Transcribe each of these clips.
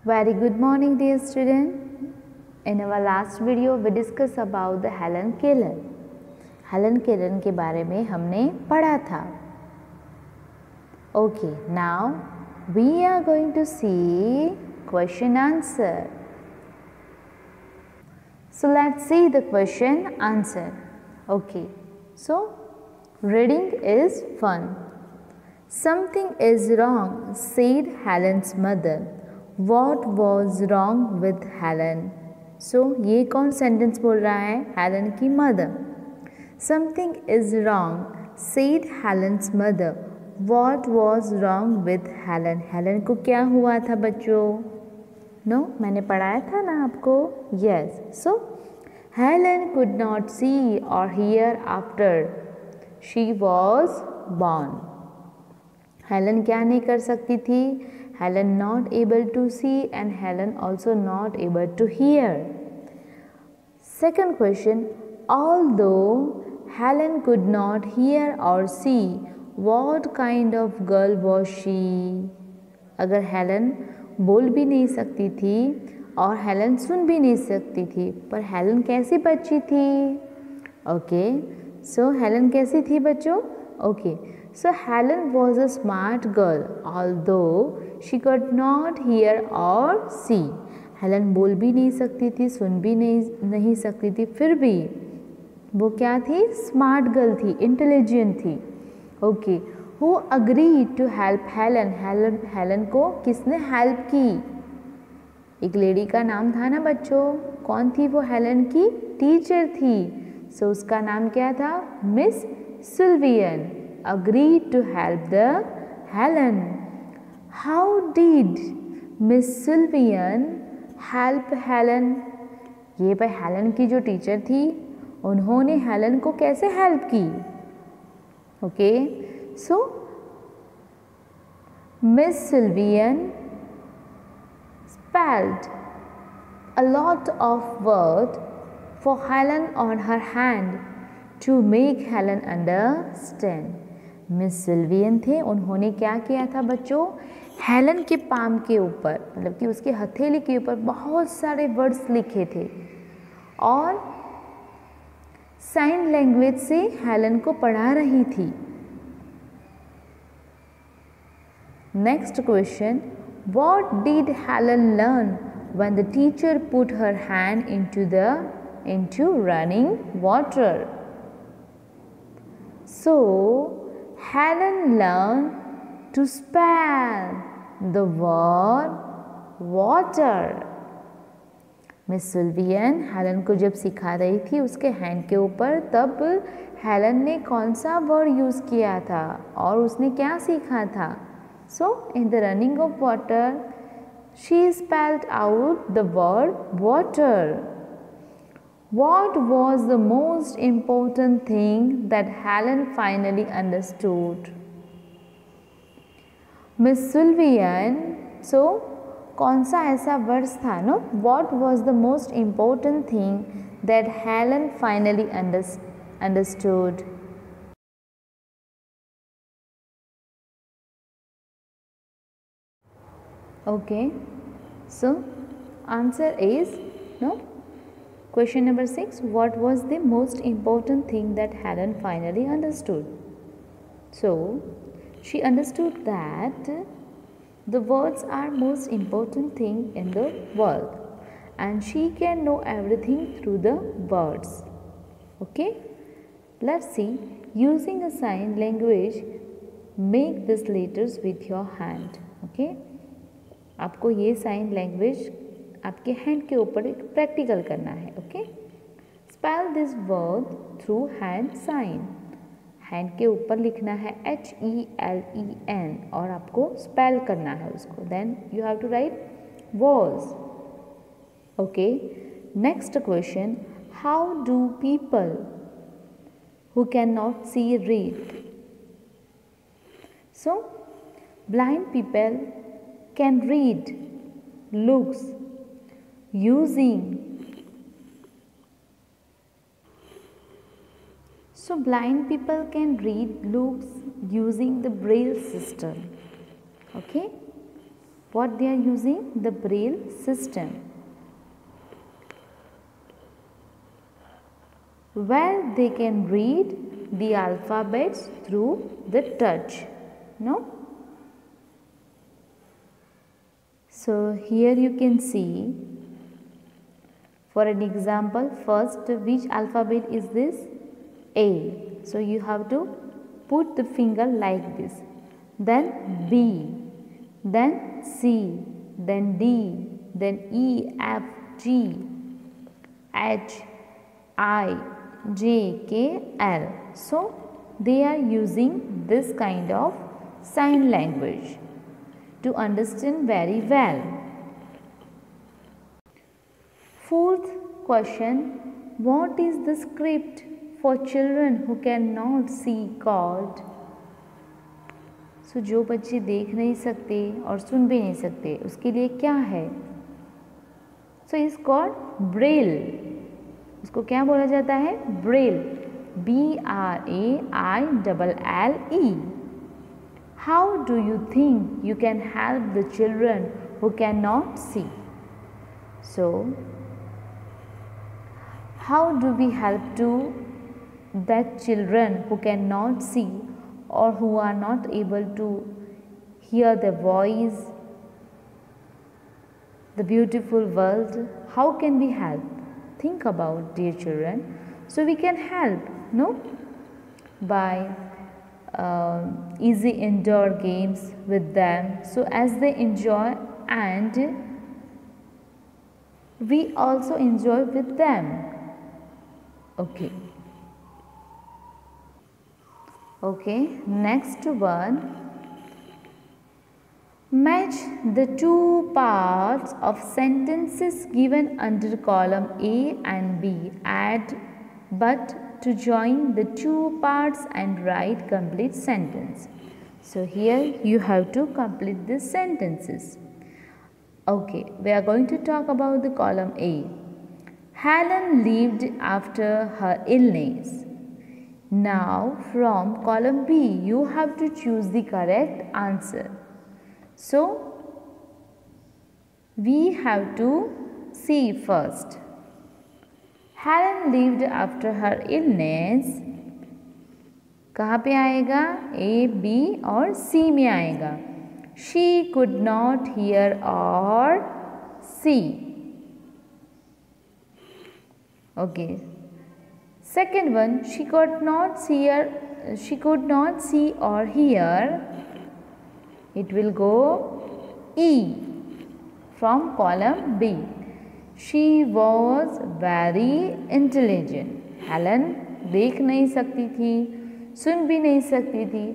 Very good morning, dear student. In our last video, we discussed about the Helen Keller. Helen Keller के बारे में हमने पढ़ा था. Okay, now we are going to see question answer. So let's see the question answer. Okay, so reading is fun. Something is wrong, said Helen's mother. What was wrong with Helen? So ये कौन sentence बोल रहा है? Helen की mother. Something is wrong, said Helen's mother. What was wrong with Helen? Helen को क्या हुआ था बच्चों? No, मैंने पढ़ाया था ना आपको. Yes. So Helen could not see or hear after she was born. Helen क्या नहीं कर सकती थी? Helen not able to see and Helen also not able to hear. Second question, although Helen could not hear or see, what kind of girl was she? अगर Helen बोल भी नहीं सकती थी और Helen सुन भी नहीं सकती थी, पर Helen कैसी बच्ची थी? Okay, so Helen कैसी थी बच्चों? Okay, so Helen was a smart girl, although she could not hear or see. Helen बोल भी नहीं सकती थी, सुन भी नहीं सकती थी, फिर भी वो क्या थी? स्मार्ट गर्ल थी, इंटेलिजेंट थी. Okay, who agree to help Helen? Helen को किसने हेल्प की? एक लेडी का नाम था ना बच्चों. कौन थी वो? हेलन की टीचर थी. सो उसका नाम क्या था? Miss Sylvian agreed to help the Helen. How did Miss Sylvian help Helen? ये भाई हेलन की जो टीचर थी, उन्होंने हेलन को कैसे हेल्प की? Okay, so miss Sylvian spelled a lot of word for Helen on her hand to make Helen understand. Miss Sylvian थे, उन्होंने क्या किया था बच्चों? हेलन के पाम के ऊपर, मतलब कि उसके हथेली के ऊपर बहुत सारे वर्ड्स लिखे थे और साइन लैंग्वेज से हेलन को पढ़ा रही थी. Next question, what did Helen learn when the teacher put her hand into running water? So Helen learned to spell the word water. Miss Sylvian Helen को जब सिखा रही थी उसके हैंड के ऊपर, तब हेलन ने कौन सा वर्ड यूज़ किया था और उसने क्या सीखा था? So in the running of water she spelled out the word water. What was the most important thing that Helen finally understood? Miss Sylvian, so कौन सा ऐसा वर्ड्स था? No, What was the most important thing that Helen finally understood? Okay, so answer is no. Question number 6. What was the most important thing that Helen finally understood? So, she understood that the words are most important thing in the world and she can know everything through the words. Okay? Let's see. Using a sign language, make these letters with your hand. Okay? आपको ये sign language आपके hand के ऊपर एक practical करना है. Okay, spell this word through hand sign. Hand के ऊपर लिखना है HELEN और आपको स्पेल करना है उसको. Then you have to write was. Okay, next question, how do people who can not see read? So blind people can read looks using, so blind people can read looks using the braille system. Okay, What they are using? The Braille system, where they can read the alphabets through the touch. No? So here you can see, for an example, first which alphabet is this? A. So you have to put the finger like this, then B, then C, then D, then E, F, G, H, I, J, K, L. So they are using this kind of sign language to understand very well. Fourth question, what is the script for children who cannot see called? So जो बच्चे देख नहीं सकते और सुन भी नहीं सकते, उसके लिए क्या है? So is called Braille. उसको क्या बोला जाता है? Braille. BRAILLE. How do you think you can help the children who cannot see? So, how do we help to that children who cannot see or who are not able to hear the voice, the beautiful world? How can we help? Think about, dear children. So we can help, no? By easy indoor games with them, so as they enjoy and we also enjoy with them. Okay, next one, match the two parts of sentences given under column A and B. Add but to join the two parts and write complete sentence. So here you have to complete these sentences. Okay, we are going to talk about the column A. Helen lived after her illness. Now from column B you have to choose the correct answer. So we have to see first. Helen lived after her illness. कहाँ पे आएगा? A, B और C में आएगा. She could not hear or see. Okay. Second one, she could not see or hear. It will go E from column B. She was very intelligent. Helen देख नहीं सकती थी, सुन भी नहीं सकती थी,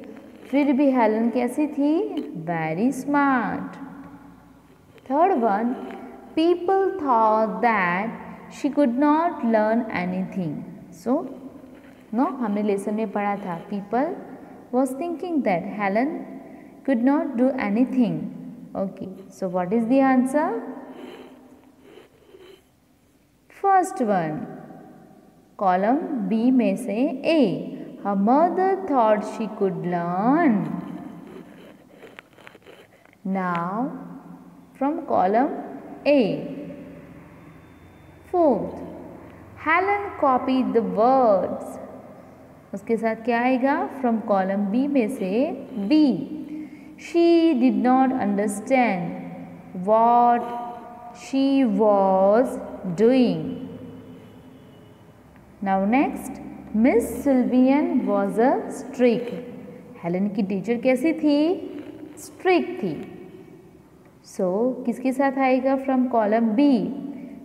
फिर भी हेलन कैसी थी? Very smart. Third one, people thought that she could not learn anything. So, no, हमने लेसन में पढ़ा था. People was thinking that Helen could not do anything. Okay, so what is the answer? First one, column B में से A. Her mother thought she could learn. Now from column A. Fourth, Helen copied the words. उसके साथ क्या आएगा? From column B में से B. She did not understand what she was doing. Now next, Miss Sylvian was a strict. Helen की teacher कैसी थी? Strict थी. So किसके साथ आएगा? From column B.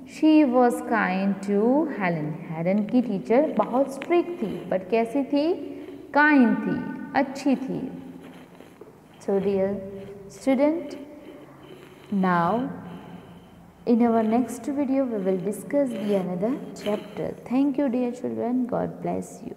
She was kind to Helen. Helen की टीचर बहुत strict थी, but कैसी थी? Kind थी, अच्छी थी. So dear student, now in our next video we will discuss the another chapter. Thank you dear children. God bless you.